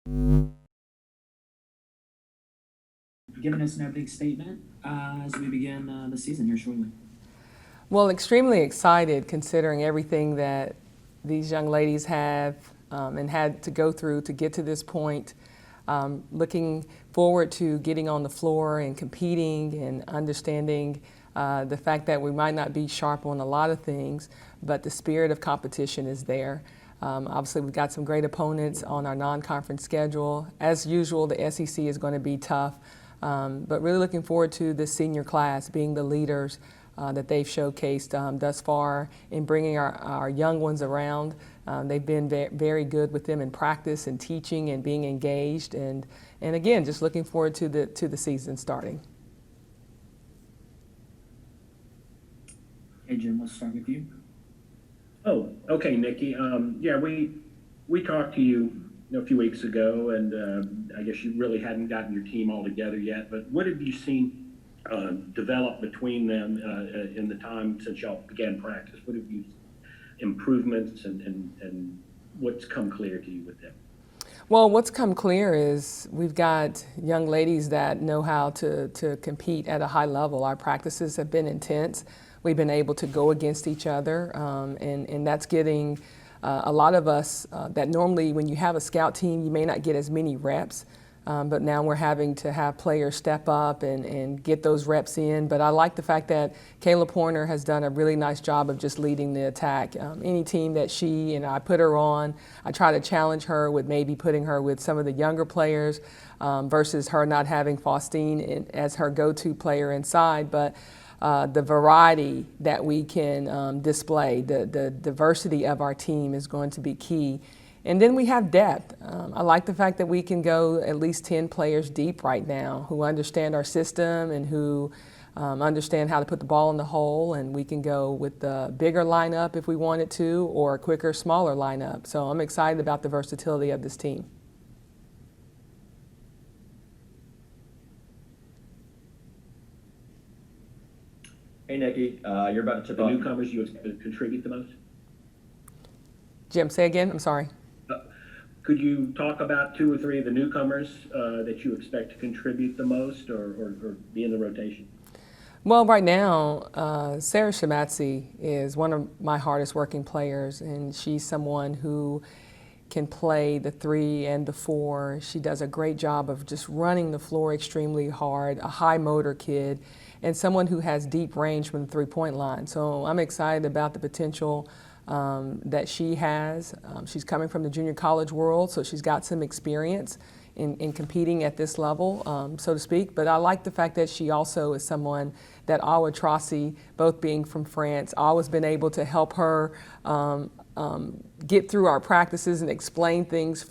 Giving us an opening statement as we begin the season here shortly. Well, extremely excited considering everything that these young ladies have and had to go through to get to this point. Looking forward to getting on the floor and competing and understanding the fact that we might not be sharp on a lot of things, but the spirit of competition is there. Obviously, we've got some great opponents on our non-conference schedule. As usual, the SEC is going to be tough, but really looking forward to the senior class being the leaders that they've showcased thus far in bringing our young ones around. They've been very good with them in practice and teaching and being engaged, and again, just looking forward to the season starting. Hey, Jim, let's start with you. Oh, okay, Nikki. Yeah, we talked to you, a few weeks ago, and I guess you really hadn't gotten your team all together yet. But what have you seen develop between them in the time since y'all began practice? What have you improvements and what's come clear to you with them? Well, what's come clear is we've got young ladies that know how to compete at a high level. Our practices have been intense. We've been able to go against each other, and that's getting a lot of us that normally when you have a scout team, you may not get as many reps. But now we're having to have players step up and get those reps in. But I like the fact that Kayla Pointer has done a really nice job of just leading the attack. Any team that she and I put her on, I try to challenge her with maybe putting her with some of the younger players versus her not having Faustine as her go-to player inside. But the variety that we can display, the diversity of our team is going to be key. And then we have depth. I like the fact that we can go at least 10 players deep right now who understand our system and who understand how to put the ball in the hole. And we can go with the bigger lineup if we wanted to, or a quicker, smaller lineup. So I'm excited about the versatility of this team. Hey, Nikki, you're about to tip The off. newcomers you expect to contribute the most? Jim, say again. I'm sorry. Could you talk about two or three of the newcomers that you expect to contribute the most or be in the rotation? Well, right now, Sarah Shamatsi is one of my hardest working players, and she's someone who can play the 3 and the 4. She does a great job of just running the floor extremely hard, a high motor kid, and someone who has deep range from the three-point line. So I'm excited about the potential that she has. She's coming from the junior college world, so she's got some experience in competing at this level, so to speak. But I like the fact that she also is someone that Awa Trossi, both being from France, always been able to help her get through our practices and explain things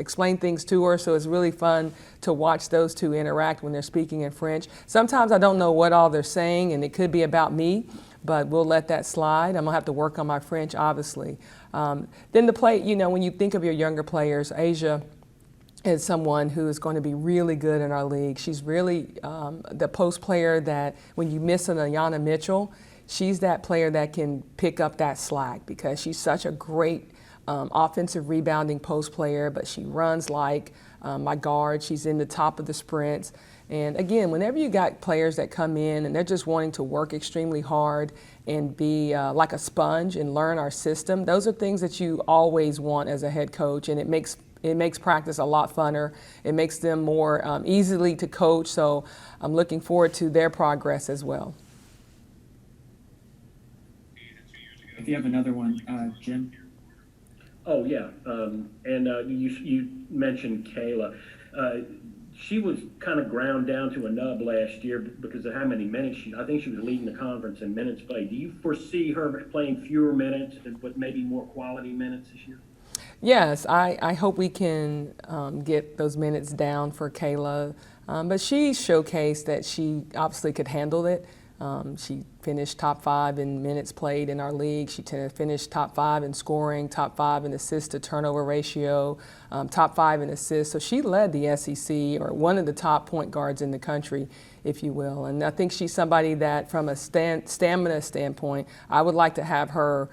explain things to her. So it's really fun to watch those two interact when they're speaking in French. Sometimes I don't know what all they're saying, and it could be about me, but we'll let that slide. I'm gonna have to work on my French, obviously. Then the play, when you think of your younger players, Asia is someone who is going to be really good in our league. She's really the post player that when you miss an Kiara Mitchell, she's that player that can pick up that slack because she's such a great offensive rebounding post player, but she runs like my guard. She's in the top of the sprints. And again, whenever you got players that come in and they're just wanting to work extremely hard and be like a sponge and learn our system, those are things that you always want as a head coach, and it makes practice a lot funner. It makes them more easily to coach. So I'm looking forward to their progress as well. If you have another one, Jim. Oh, yeah. And you mentioned Kayla. She was kind of ground down to a nub last year because of how many minutes I think she was leading the conference in minutes played. Do you foresee her playing fewer minutes but maybe more quality minutes this year? Yes, I hope we can get those minutes down for Kayla. But she showcased that she obviously could handle it. She finished top 5 in minutes played in our league. She finished top 5 in scoring, top 5 in assist to turnover ratio, top 5 in assists. So she led the SEC, or one of the top point guards in the country, if you will. And I think she's somebody that from a stamina standpoint, I would like to have her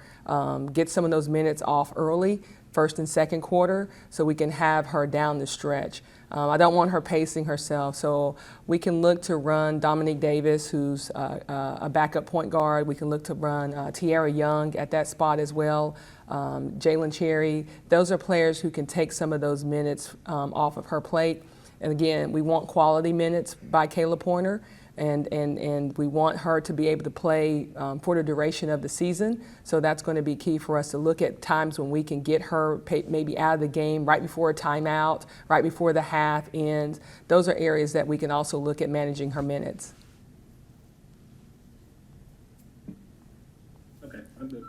get some of those minutes off early first and second quarter so we can have her down the stretch. I don't want her pacing herself, so we can look to run Dominique Davis, who's a backup point guard. We can look to run Tiara Young at that spot as well, Jalen Cherry. Those are players who can take some of those minutes off of her plate. And again, we want quality minutes by Kayla Pointer. And we want her to be able to play for the duration of the season. So that's going to be key for us to look at times when we can get her maybe out of the game right before a timeout, right before the half ends. Those are areas that we can also look at managing her minutes. Okay, I'm good.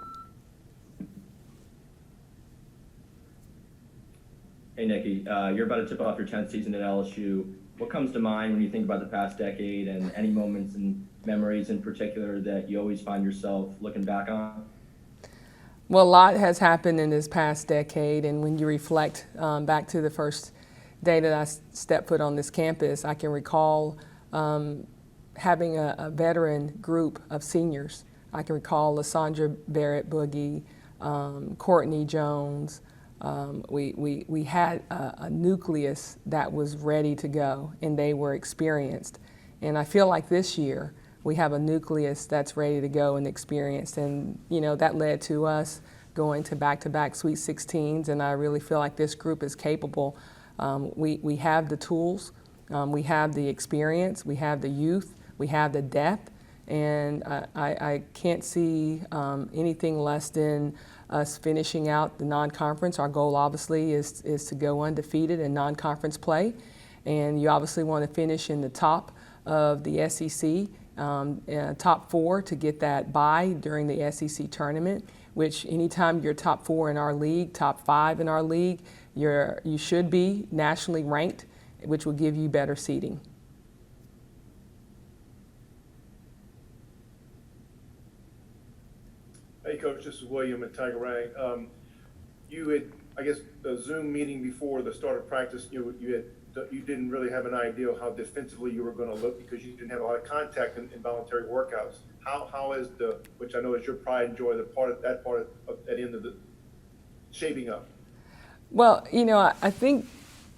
Hey, Nikki, you're about to tip off your 10th season at LSU. What comes to mind when you think about the past decade and any moments and memories in particular that you always find yourself looking back on? Well, a lot has happened in this past decade, and when you reflect back to the first day that I stepped foot on this campus, I can recall having a veteran group of seniors. I can recall Lysandra Barrett Boogie, Courtney Jones. We had a nucleus that was ready to go, and they were experienced. And I feel like this year we have a nucleus that's ready to go and experienced. And, you know, that led to us going to back-to-back Sweet 16s, and I really feel like this group is capable. We have the tools, we have the experience, we have the youth, we have the depth, and I can't see anything less than us finishing out the non-conference. Our goal obviously is to go undefeated in non-conference play, and you obviously want to finish in the top of the SEC, top 4 to get that bye during the SEC tournament, which anytime you're top 4 in our league, top 5 in our league, you should be nationally ranked, which will give you better seeding. Hey, Coach, this is William at Tiger Rag. You had, I guess, the Zoom meeting before the start of practice. You didn't really have an idea of how defensively you were going to look because you didn't have a lot of contact in voluntary workouts. How is which I know is your pride and joy, that part of that end of the shaping up? Well, you know, I think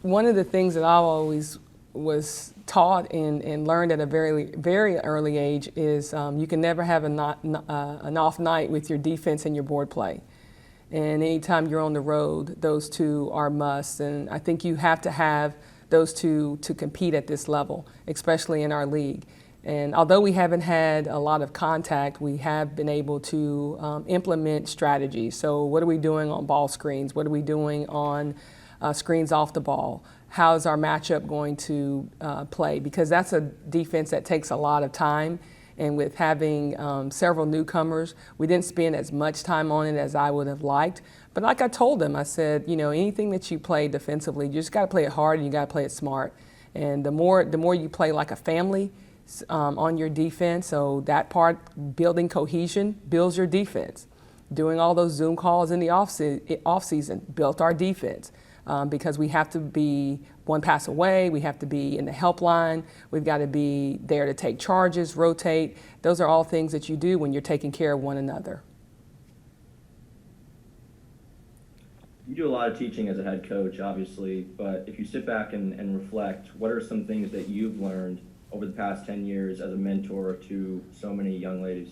one of the things that I always was taught and learned at a very, very early age is you can never have an off night with your defense and your board play. And anytime you're on the road, those two are musts. And I think you have to have those two to compete at this level, especially in our league. And although we haven't had a lot of contact, we have been able to implement strategies. So what are we doing on ball screens? What are we doing on screens off the ball? How is our matchup going to play? Because that's a defense that takes a lot of time. And with having several newcomers, we didn't spend as much time on it as I would have liked. But like I told them, I said, you know, anything that you play defensively, you just got to play it hard and you got to play it smart. And the more you play like a family on your defense, so that part, building cohesion, builds your defense. Doing all those Zoom calls in the off season built our defense. Because we have to be one pass away, we have to be in the helpline, we've got to be there to take charges, rotate. Those are all things that you do when you're taking care of one another. You do a lot of teaching as a head coach, obviously, but if you sit back and reflect, what are some things that you've learned over the past 10 years as a mentor to so many young ladies?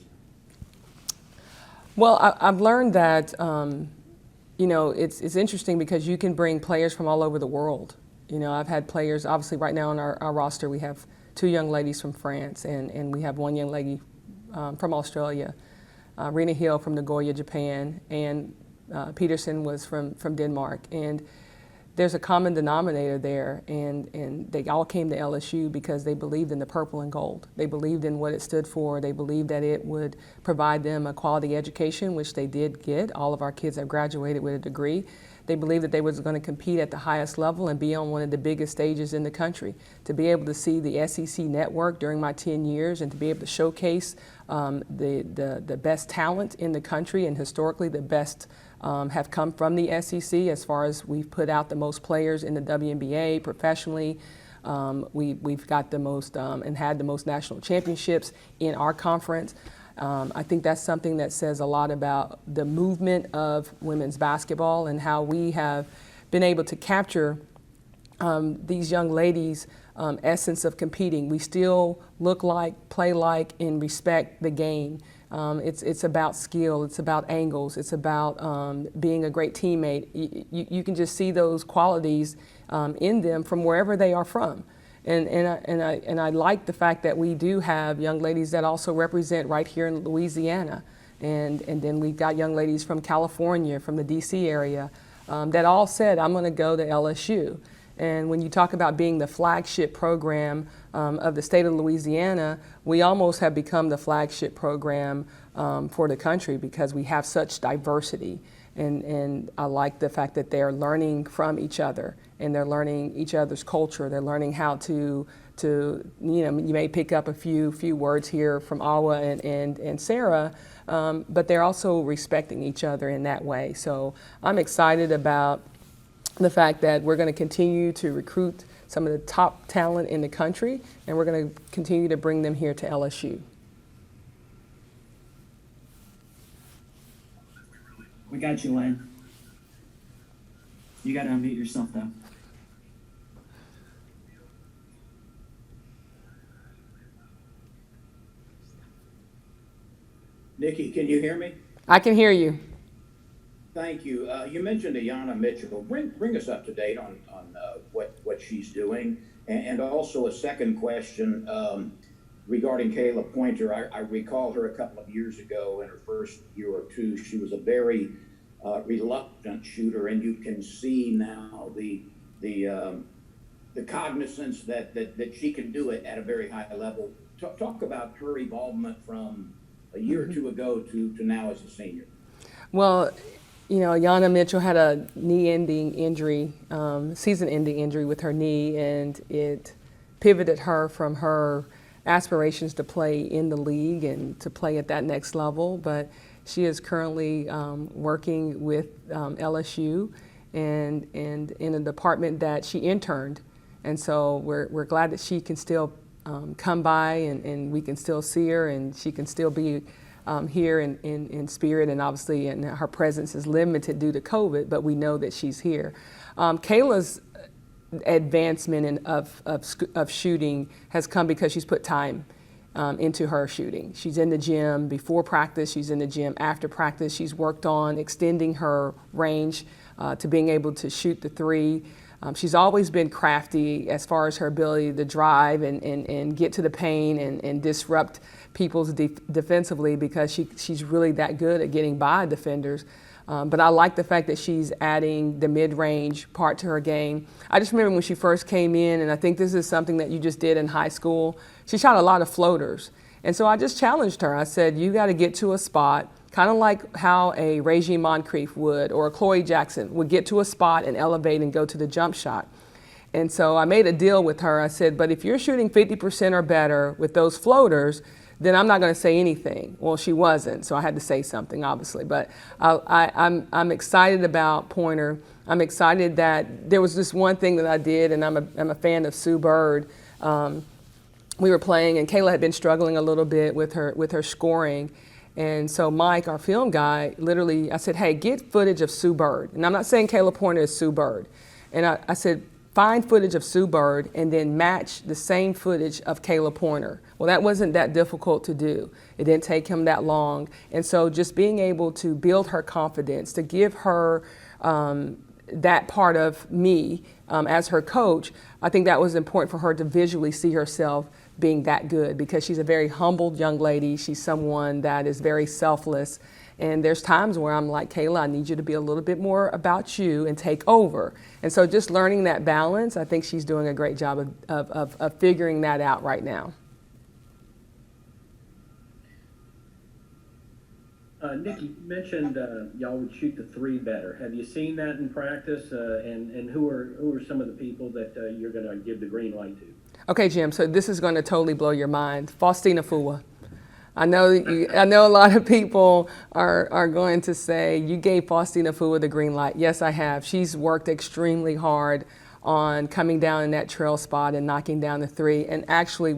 Well, I've learned that you know, it's interesting because you can bring players from all over the world. You know, I've had players, obviously right now on our roster, we have 2 young ladies from France and we have 1 young lady from Australia, Rena Hill from Nagoya, Japan, and Peterson was from Denmark. And there's a common denominator there, and they all came to LSU because they believed in the purple and gold. They believed in what it stood for. They believed that it would provide them a quality education, which they did get. All of our kids have graduated with a degree. They believed that they was going to compete at the highest level and be on one of the biggest stages in the country. To be able to see the SEC network during my 10 years and to be able to showcase the best talent in the country, and historically the best have come from the SEC as far as we've put out the most players in the WNBA professionally. We've got the most and had the most national championships in our conference. I think that's something that says a lot about the movement of women's basketball and how we have been able to capture these young ladies' essence of competing. We still look like, play like, and respect the game. It's about skill, it's about angles, it's about being a great teammate. You can just see those qualities in them from wherever they are from. And I like the fact that we do have young ladies that also represent right here in Louisiana. And then we've got young ladies from California, from the DC area, that all said, I'm going to go to LSU. And when you talk about being the flagship program of the state of Louisiana, we almost have become the flagship program for the country because we have such diversity. And I like the fact that they're learning from each other and they're learning each other's culture. They're learning how to you may pick up a few words here from Awa and Sarah, but they're also respecting each other in that way. So I'm excited about the fact that we're going to continue to recruit some of the top talent in the country, and we're going to continue to bring them here to LSU. We got you, Lane. You got to unmute yourself, though. Nikki, can you hear me? I can hear you. Thank you. You mentioned Kiara Mitchell. Bring us up to date on what she's doing. And also a second question regarding Kayla Pointer. I recall her a couple of years ago in her first year or two. She was a very reluctant shooter, and you can see now the cognizance that she can do it at a very high level. Talk about her involvement from a year or two ago to now as a senior. Well, you know, Kiara Mitchell had a knee-ending injury, season-ending injury with her knee, and it pivoted her from her aspirations to play in the league and to play at that next level. But she is currently working with LSU and in a department that she interned. And so we're glad that she can still come by and we can still see her and she can still be here in spirit, and obviously and her presence is limited due to COVID, but we know that she's here. Kayla's advancement of shooting has come because she's put time into her shooting. She's in the gym before practice, she's in the gym after practice. She's worked on extending her range to being able to shoot the three. She's always been crafty as far as her ability to drive and get to the paint and disrupt people's defensively because she's really that good at getting by defenders. But I like the fact that she's adding the mid-range part to her game. I just remember when she first came in, and I think this is something that you just did in high school, she shot a lot of floaters. And so I just challenged her. I said, you got to get to a spot, kind of like how a Regine Moncrief would or a Chloe Jackson would get to a spot and elevate and go to the jump shot. And so I made a deal with her. I said, but if you're shooting 50% or better with those floaters, then I'm not going to say anything. Well, she wasn't, so I had to say something, obviously. But I'm excited about Pointer. I'm excited that there was this one thing that I did, and I'm a fan of Sue Bird. We were playing, and Kayla had been struggling a little bit with her scoring. And so Mike, our film guy, literally, I said, hey, get footage of Sue Bird. And I'm not saying Kayla Pointer is Sue Bird. And I said, find footage of Sue Bird and then match the same footage of Kayla Pointer. Well, that wasn't that difficult to do. It didn't take him that long. And so just being able to build her confidence, to give her that part of me as her coach, I think that was important for her to visually see herself being that good because she's a very humbled young lady. She's someone that is very selfless. And there's times where I'm like, Kayla, I need you to be a little bit more about you and take over. And so just learning that balance, I think she's doing a great job of figuring that out right now. Nikki, you mentioned y'all would shoot the three better. Have you seen that in practice? And who are some of the people that you're going to give the green light to? Okay, Jim, so this is going to totally blow your mind. Faustina Fua. I know a lot of people are going to say, you gave Faustina Fua the green light. Yes, I have. She's worked extremely hard on coming down in that trail spot and knocking down the three. And actually,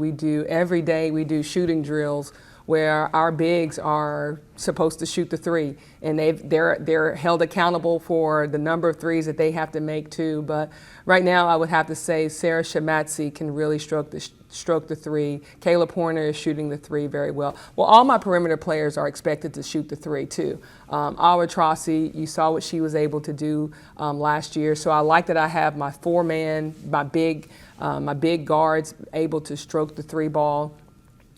every day we do shooting drills where our bigs are supposed to shoot the three, and they're held accountable for the number of threes that they have to make too. But right now, I would have to say Sarah Shamatzi can really stroke the three. Kayla Pointer is shooting the three very well. Well, all my perimeter players are expected to shoot the three too. Awa Trossi, you saw what she was able to do last year. So I like that I have my four-man, my big guards able to stroke the three ball.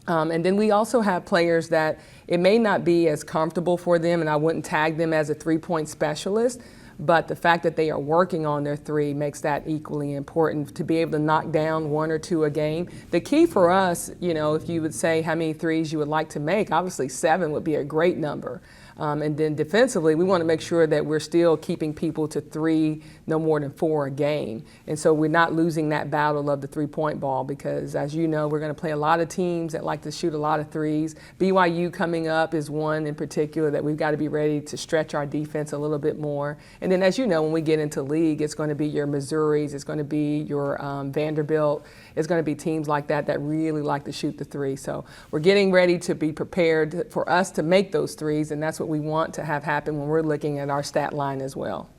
And then we also have players that it may not be as comfortable for them, and I wouldn't tag them as a three-point specialist, but the fact that they are working on their three makes that equally important to be able to knock down one or two a game. The key for us, if you would say how many threes you would like to make, obviously 7 would be a great number. And then defensively, we want to make sure that we're still keeping people to 3, no more than 4 a game. And so we're not losing that battle of the three-point ball because, as you know, we're going to play a lot of teams that like to shoot a lot of threes. BYU coming up is one in particular that we've got to be ready to stretch our defense a little bit more. And then, as you know, when we get into league, it's going to be your Missouris, it's going to be your Vanderbilt. It's going to be teams like that that really like to shoot the three. So we're getting ready to be prepared for us to make those threes, and that's what we want to have happen when we're looking at our stat line as well.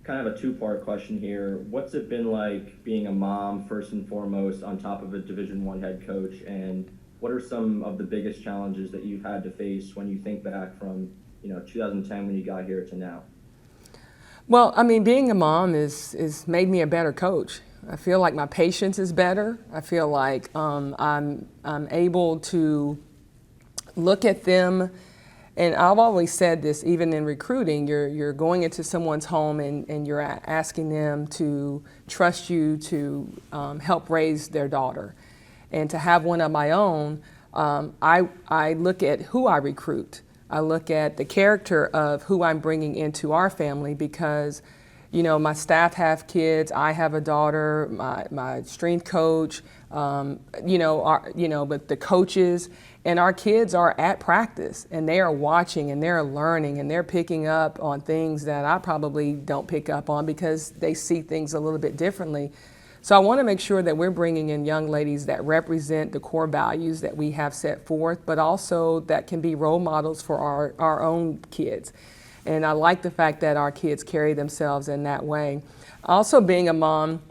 Kind of a two-part question here. What's it been like being a mom, first and foremost, on top of a Division I head coach? And what are some of the biggest challenges that you've had to face when you think back from 2010 when you got here to now? Well, I mean, being a mom is made me a better coach. I feel like my patience is better. I feel like I'm able to look at them, and I've always said this, even in recruiting, you're going into someone's home and you're asking them to trust you to help raise their daughter. And to have one of my own, I look at who I recruit. I look at the character of who I'm bringing into our family because, my staff have kids, I have a daughter, my strength coach, but the coaches, and our kids are at practice and they are watching and they're learning and they're picking up on things that I probably don't pick up on because they see things a little bit differently. So I want to make sure that we're bringing in young ladies that represent the core values that we have set forth, but also that can be role models for our own kids. And I like the fact that our kids carry themselves in that way. Also, being a mom,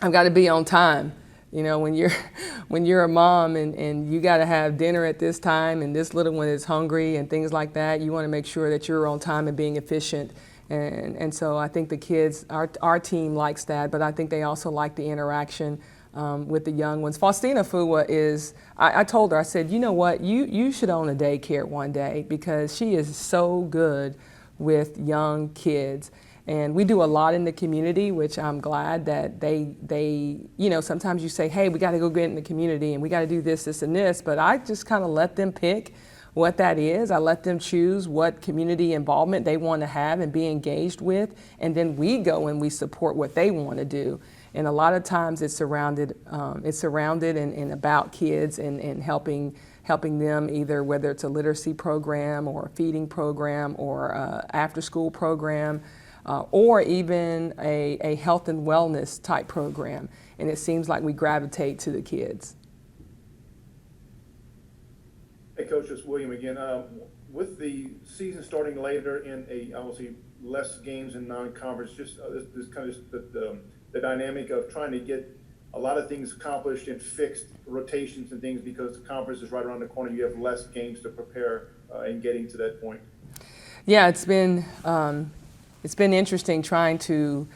I've got to be on time. When you're a mom and you got to have dinner at this time and this little one is hungry and things like that, you want to make sure that you're on time and being efficient. And so I think the kids, our team likes that, but I think they also like the interaction with the young ones. Faustina Fua is, I told her, I said, you know what, you should own a daycare one day because she is so good with young kids. And we do a lot in the community, which I'm glad that they sometimes you say, hey, we got to go get in the community and we got to do this, this, and this, but I just kind of let them pick what that is. I let them choose what community involvement they want to have and be engaged with, and then we go and we support what they want to do. And a lot of times it's surrounded and about kids and helping them either whether it's a literacy program or a feeding program or after school program or even a health and wellness type program. And it seems like we gravitate to the kids. Hey, Coach, it's William again. With the season starting later and obviously less games in non-conference, just this kind of the dynamic of trying to get a lot of things accomplished and fixed rotations and things because the conference is right around the corner. You have less games to prepare in getting to that point. Yeah, it's been interesting trying to,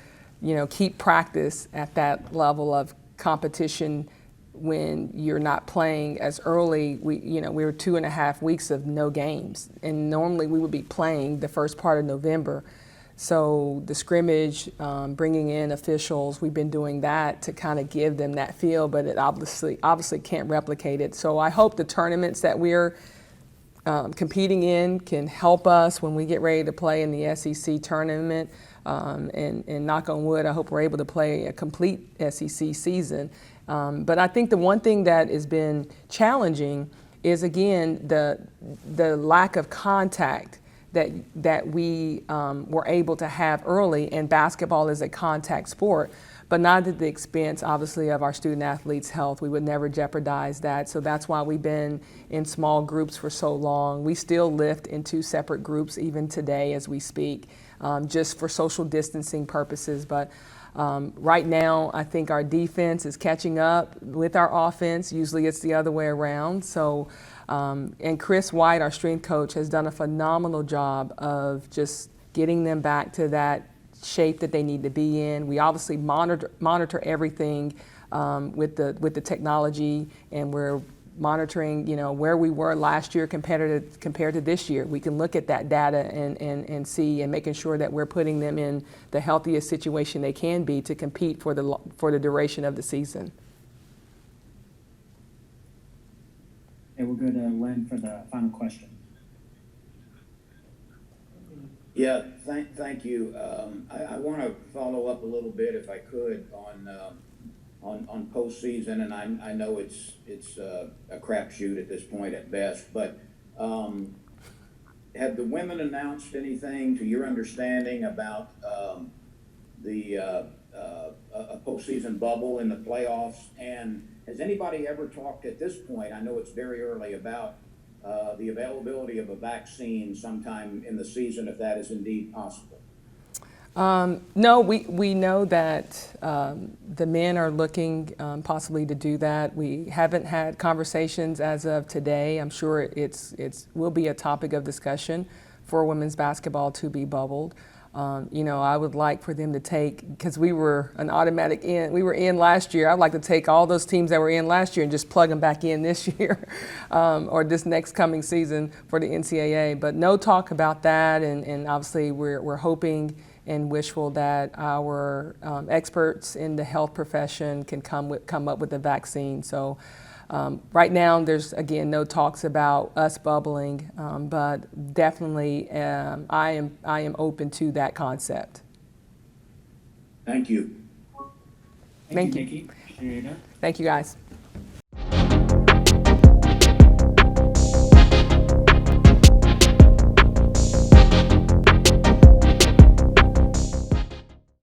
keep practice at that level of competition when you're not playing as early. We were 2.5 weeks of no games, and normally we would be playing the first part of November. So the scrimmage, bringing in officials, we've been doing that to kind of give them that feel, but it obviously can't replicate it. So I hope the tournaments that we're competing in can help us when we get ready to play in the SEC tournament. And knock on wood, I hope we're able to play a complete SEC season. But I think the one thing that has been challenging is, again, the lack of contact that we were able to have early. And basketball is a contact sport, but not at the expense, obviously, of our student athletes' health. We would never jeopardize that. So that's why we've been in small groups for so long. We still lift in 2 separate groups even today as we speak, just for social distancing purposes. But right now, I think our defense is catching up with our offense. Usually it's the other way around. So, and Chris White, our strength coach, has done a phenomenal job of just getting them back to that shape that they need to be in. We obviously monitor everything with the technology, and we're monitoring, where we were last year compared to this year. We can look at that data and see, and making sure that we're putting them in the healthiest situation they can be to compete for the duration of the season. Okay, we'll go to Len for the final question. Yeah, thank you. I want to follow up a little bit, if I could, on postseason, and I know it's a crapshoot at this point at best, but have the women announced anything, to your understanding, about a postseason bubble in the playoffs? And has anybody ever talked at this point, I know it's very early, about the availability of a vaccine sometime in the season, if that is indeed possible? No, we know that the men are looking possibly to do that. We haven't had conversations as of today. I'm sure it will be a topic of discussion for women's basketball to be bubbled. I would like for them to take, because we were an automatic in. We were in last year. I'd like to take all those teams that were in last year and just plug them back in this year or this next coming season for the NCAA. But no talk about that, and obviously we're hoping and wishful that our experts in the health profession can come up with a vaccine. So right now, there's, again, no talks about us bubbling, but definitely I am open to that concept. Thank you. Thank you, Nikki. Appreciate it. Thank you, guys.